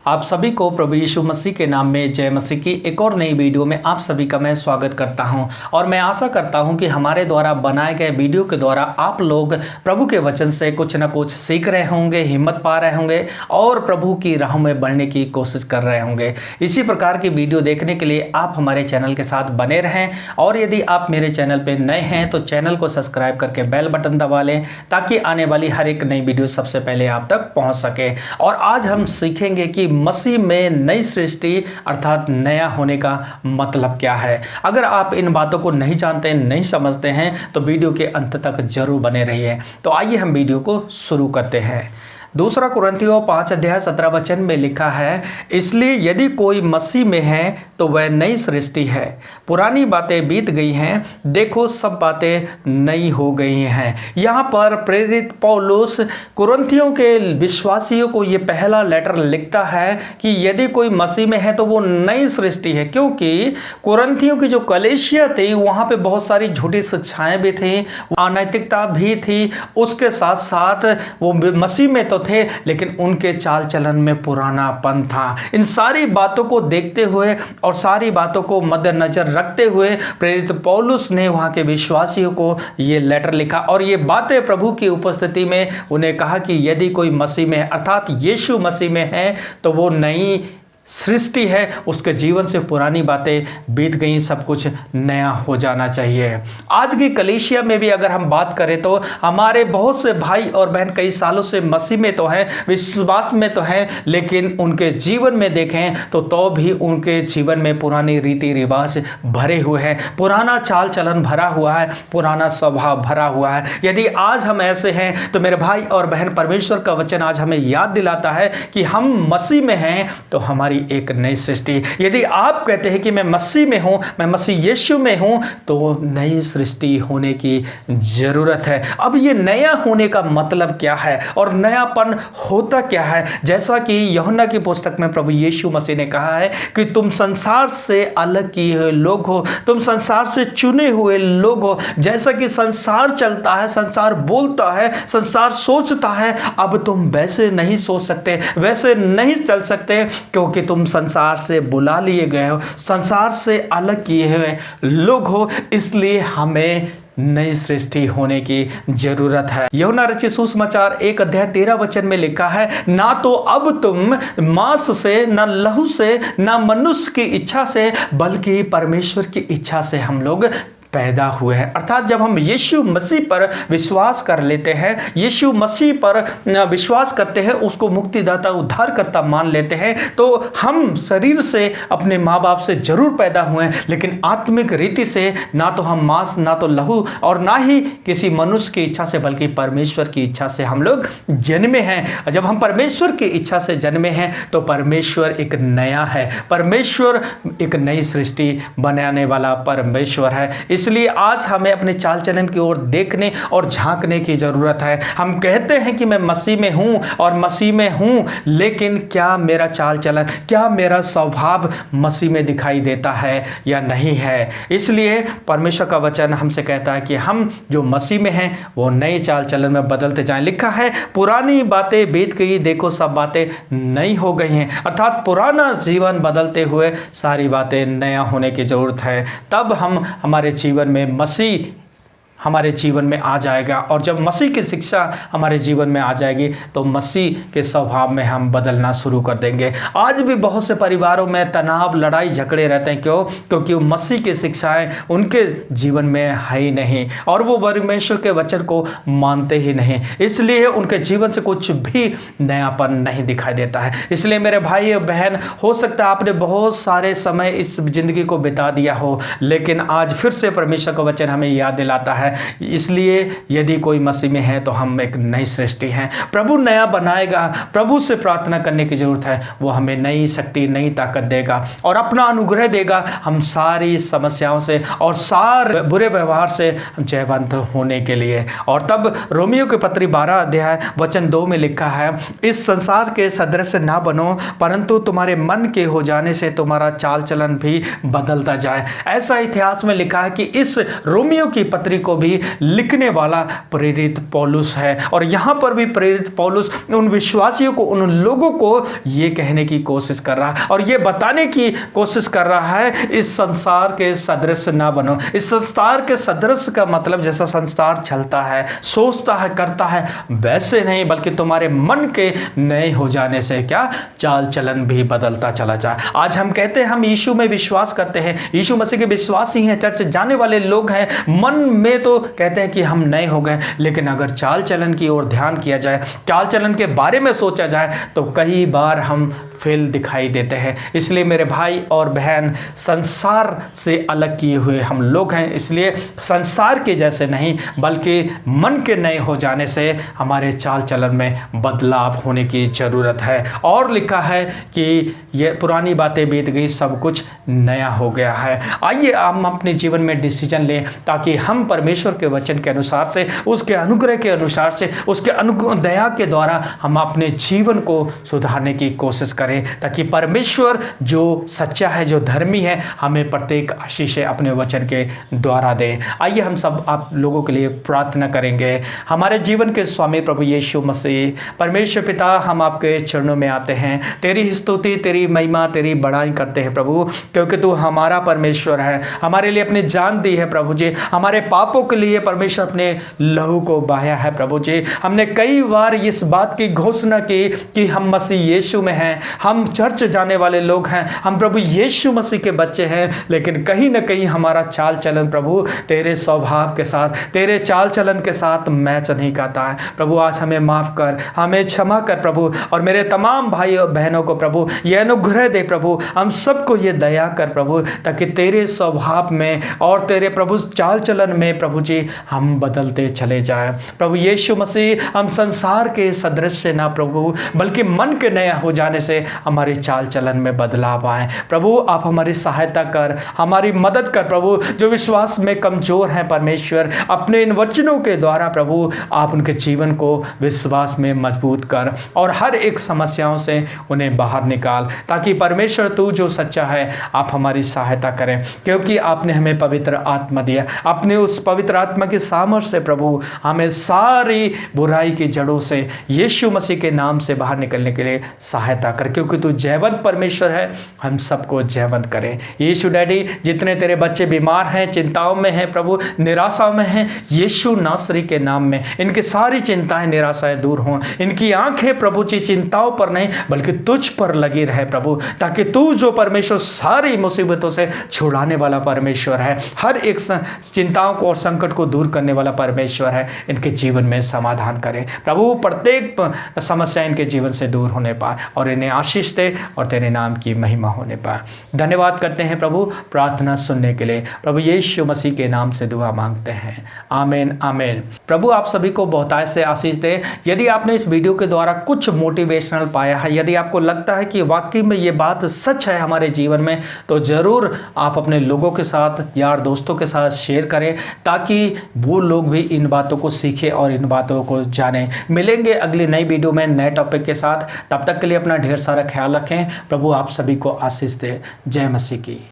आप सभी को प्रभु यीशु मसीह के नाम में जय मसीह की एक और नई वीडियो में आप सभी का मैं स्वागत करता हूं और मैं आशा करता हूं कि हमारे द्वारा बनाए गए वीडियो के द्वारा आप लोग प्रभु के वचन से कुछ ना कुछ सीख रहे होंगे, हिम्मत पा रहे होंगे और प्रभु की राह में बढ़ने की कोशिश कर रहे होंगे। इसी प्रकार की वीडियो देखने के लिए आप हमारे चैनल के साथ बने रहें और यदि आप मेरे चैनल पर नए हैं तो चैनल को सब्सक्राइब करके बेल बटन दबा लें ताकि आने वाली हर एक नई वीडियो सबसे पहले आप तक पहुँच सके। और आज हम सीखेंगे कि मसीह में नई सृष्टि अर्थात नया होने का मतलब क्या है। अगर आप इन बातों को नहीं जानते, नहीं समझते हैं तो वीडियो के अंत तक जरूर बने रहिए। तो आइए हम वीडियो को शुरू करते हैं। दूसरा कुरिन्थियों 5:17 में लिखा है, इसलिए यदि कोई मसीह में है तो वह नई सृष्टि है, पुरानी बातें बीत गई हैं, देखो सब बातें नई हो गई हैं। यहाँ पर प्रेरित पौलुस कुरिन्थियों के विश्वासियों को ये पहला लेटर लिखता है कि यदि कोई मसीह में है तो वो नई सृष्टि है, क्योंकि कुरिन्थियों की जो कलीसिया थी वहाँ पे बहुत सारी झूठी शिक्षाएं भी थी, अनैतिकता भी थी, उसके साथ साथ वो मसीह में तो थे लेकिन उनके चाल चलन में पुरानापन था। इन सारी बातों को देखते हुए और सारी बातों को मद्देनजर रखते हुए प्रेरित पौलुस ने वहां के विश्वासियों को ये लेटर लिखा और ये बातें प्रभु की उपस्थिति में उन्हें कहा कि यदि कोई मसीह में अर्थात यीशु मसीह में है तो वो नई सृष्टि है, उसके जीवन से पुरानी बातें बीत गई, सब कुछ नया हो जाना चाहिए। आज की कलीसिया में भी अगर हम बात करें तो हमारे बहुत से भाई और बहन कई सालों से मसीह में तो हैं, विश्वास में तो हैं, लेकिन उनके जीवन में देखें तो भी उनके जीवन में पुरानी रीति रिवाज भरे हुए हैं, पुराना चाल चलन भरा हुआ है, पुराना स्वभाव भरा हुआ है। यदि आज हम ऐसे हैं तो मेरे भाई और बहन, परमेश्वर का वचन आज हमें याद दिलाता है कि हम मसीह में हैं तो हमारी एक नई सृष्टि। यदि आप कहते हैं कि मैं मसीह में हूं, मैं मसीह यीशु में हूं, तो नई सृष्टि होने की जरूरत है। अब ये नया होने का मतलब क्या है और नयापन होता क्या है? जैसा कि यूहन्ना की पुस्तक में प्रभु यीशु मसीह ने कहा है कि तुम संसार से अलग किए हुए लोग हो, तुम संसार से चुने हुए लोग हो। जैसा कि संसार चलता है, संसार बोलता है, संसार सोचता है, अब तुम वैसे नहीं सोच सकते, वैसे नहीं चल सकते, क्योंकि तुम संसार से बुला लिए गए हो, संसार से अलग किए हुए लोग हो। इसलिए हमें नई सृष्टि होने की जरूरत है। यूहन्ना रचित सुसमाचार 1:13 में लिखा है, ना तो अब तुम मांस से, ना लहू से, ना मनुष्य की इच्छा से, बल्कि परमेश्वर की इच्छा से हम लोग पैदा हुए हैं। अर्थात जब हम यीशु मसीह पर विश्वास कर लेते हैं, यीशु मसीह पर विश्वास करते हैं, उसको मुक्तिदाता उद्धारकर्ता मान लेते हैं, तो हम शरीर से अपने माँ बाप से जरूर पैदा हुए हैं, लेकिन आत्मिक रीति से ना तो हम मांस, ना तो लहू और ना ही किसी मनुष्य की इच्छा से, बल्कि परमेश्वर की इच्छा से हम लोग जन्मे हैं। जब हम परमेश्वर की इच्छा से जन्मे हैं तो परमेश्वर एक नया है, परमेश्वर एक नई सृष्टि बनाने वाला परमेश्वर है। इसलिए आज हमें अपने चाल चलन की ओर देखने और झांकने की जरूरत है। हम कहते हैं कि मैं मसीह में हूं और मसीह में हूं, लेकिन क्या मेरा चाल चलन, क्या मेरा स्वभाव मसीह में दिखाई देता है या नहीं है? इसलिए परमेश्वर का वचन हमसे कहता है कि हम जो मसीह में हैं वो नए चाल चलन में बदलते जाएं। लिखा है, पुरानी बातें बीत गई, देखो सब बातें नई हो गई हैं। अर्थात पुराना जीवन बदलते हुए सारी बातें नया होने की जरूरत है। तब हम हमारे जीवन में मसीह हमारे जीवन में आ जाएगा और जब मसीह की शिक्षा हमारे जीवन में आ जाएगी तो मसीह के स्वभाव में हम बदलना शुरू कर देंगे। आज भी बहुत से परिवारों में तनाव, लड़ाई झगड़े रहते हैं। क्यों? क्योंकि वो मसीह की शिक्षाएं उनके जीवन में है ही नहीं और वो परमेश्वर के वचन को मानते ही नहीं, इसलिए उनके जीवन से कुछ भी नयापन नहीं दिखाई देता है। इसलिए मेरे भाई और बहन, हो सकता है आपने बहुत सारे समय इस जिंदगी को बिता दिया हो, लेकिन आज फिर से परमेश्वर का वचन हमें याद दिलाता है। इसलिए यदि कोई मसीह में है तो हम एक नई सृष्टि हैं। प्रभु नया बनाएगा, प्रभु से प्रार्थना करने की जरूरत है, वो हमें नई शक्ति, नई ताकत देगा और अपना अनुग्रह देगा। हम सारी समस्याओं से और सारे बुरे व्यवहार से जयवंत होने के लिए। और तब रोमियो के पत्री 12:2 में लिखा है, इस संसार के सदृश ना बनो, परंतु तुम्हारे मन के हो जाने से तुम्हारा चाल चलन भी बदलता जाए। ऐसा इतिहास में लिखा है कि इस रोमियो की पत्री को भी लिखने वाला प्रेरित पौलुस है। और यहाँ पर भी प्रेरित पौलुस उन विश्वासियों को, उन लोगों को ये कहने की कोशिश कर रहा है और ये बताने की कोशिश कर रहा है, इस संसार के सदृश ना बनो। इस संसार के सदृश का मतलब जैसा संसार चलता है, सोचता है, करता है, वैसे नहीं, बल्कि तुम्हारे मन के नए हो जाने से क्या चाल चलन भी बदलता चला जाए। आज हम कहते हैं हम यीशु में विश्वास करते हैं, यीशु मसीह के विश्वासी हैं, चर्च जाने वाले लोग हैं, मन में तो कहते हैं कि हम नए हो गए, लेकिन अगर चाल चलन की ओर ध्यान किया जाए, चाल चलन के बारे में सोचा जाए, तो कई बार हम फेल दिखाई देते हैं। इसलिए मेरे भाई और बहन, संसार से अलग किए हुए हम लोग हैं, इसलिए संसार के जैसे नहीं, बल्कि मन के नए हो जाने से हमारे चाल चलन में बदलाव होने की ज़रूरत है। और लिखा है कि ये पुरानी बातें बीत गई, सब कुछ नया हो गया है। आइए हम अपने जीवन में डिसीजन लें, ताकि हम परमेश्वर के वचन के अनुसार से, उसके अनुग्रह के अनुसार से, उसके दया के द्वारा हम अपने जीवन को सुधारने की कोशिश करें, ताकि परमेश्वर जो सच्चा है, जो धर्मी है, हमें प्रत्येक आशीष अपने वचन के द्वारा दे। आइए हम सब आप लोगों के लिए प्रार्थना करेंगे। हमारे जीवन के स्वामी प्रभु यीशु मसीह, परमेश्वर पिता, हम आपके चरणों में आते हैं, तेरी स्तुति, तेरी महिमा, तेरी बड़ाई करते हैं प्रभु, क्योंकि तू हमारा परमेश्वर है, हमारे लिए अपनी जान दी है प्रभु जी, हमारे पापों के लिए परमेश्वर अपने लहू को बहाया है प्रभु जी। हमने कई बार इस बात की घोषणा की कि हम मसीह यीशु में हैं, हम चर्च जाने वाले लोग हैं, हम प्रभु यीशु मसीह के बच्चे हैं, लेकिन कहीं ना कहीं हमारा चाल चलन प्रभु तेरे स्वभाव के साथ, तेरे चाल चलन के साथ मैच नहीं करता है प्रभु। आज हमें माफ़ कर, हमें क्षमा कर प्रभु, और मेरे तमाम भाई और बहनों को प्रभु ये अनुग्रह दे प्रभु, हम सबको ये दया कर प्रभु, ताकि तेरे स्वभाव में और तेरे प्रभु चाल चलन में प्रभु जी हम बदलते चले जाएं प्रभु यीशु मसीह। हम संसार के सदृश से ना प्रभु, बल्कि मन के नया हो जाने से हमारी चाल चलन में बदलाव आए प्रभु। आप हमारी सहायता कर, हमारी मदद कर प्रभु, जो विश्वास में कमजोर हैं परमेश्वर, अपने इन वचनों के द्वारा प्रभु आप उनके जीवन को विश्वास में मजबूत कर और हर एक समस्याओं से उन्हें बाहर निकाल, ताकि परमेश्वर तू जो सच्चा है आप हमारी सहायता करें, क्योंकि आपने हमें पवित्र आत्मा दिया। अपने उस पवित्र आत्मा के सामर्थ्य से प्रभु हमें सारी बुराई की जड़ों से यीशु मसीह के नाम से बाहर निकलने के लिए सहायता कर, क्योंकि तू जयवंत परमेश्वर है। हम सबको जयवंत करें यीशु डैडी। जितने तेरे बच्चे बीमार हैं, चिंताओं में हैं प्रभु, निराशा में हैं, यीशु नासरी के नाम में इनकी सारी चिंताएं, निराशाएं दूर हों। इनकी आंखें प्रभु जी चिंताओं पर नहीं, बल्कि तुझ पर लगी रहे प्रभु, ताकि तू जो परमेश्वर सारी मुसीबतों से छुड़ाने वाला परमेश्वर है, हर एक चिंताओं को और संकट को दूर करने वाला परमेश्वर है, इनके जीवन में समाधान करें प्रभु। प्रत्येक समस्या इनके जीवन से दूर होने पाए और इन्हें आशीष दे और तेरे नाम की महिमा होने पाए। धन्यवाद करते हैं प्रभु प्रार्थना सुनने के लिए, प्रभु यीशु मसीह के नाम से दुआ मांगते हैं, आमीन आमीन। प्रभु आप सभी को बहुतायत से आशीष दे। यदि आपने इस वीडियो के द्वारा कुछ मोटिवेशनल पाया है, यदि आपको लगता है कि वाकई में ये बात सच है हमारे जीवन में, तो ज़रूर आप अपने लोगों के साथ, यार दोस्तों के साथ शेयर करें, ताकि वो लोग भी इन बातों को सीखें और इन बातों को जानें। मिलेंगे अगली नई वीडियो में नए टॉपिक के साथ, तब तक के लिए अपना ढेर सारा ख्याल रखें। प्रभु आप सभी को आशीष दे। जय मसीह की।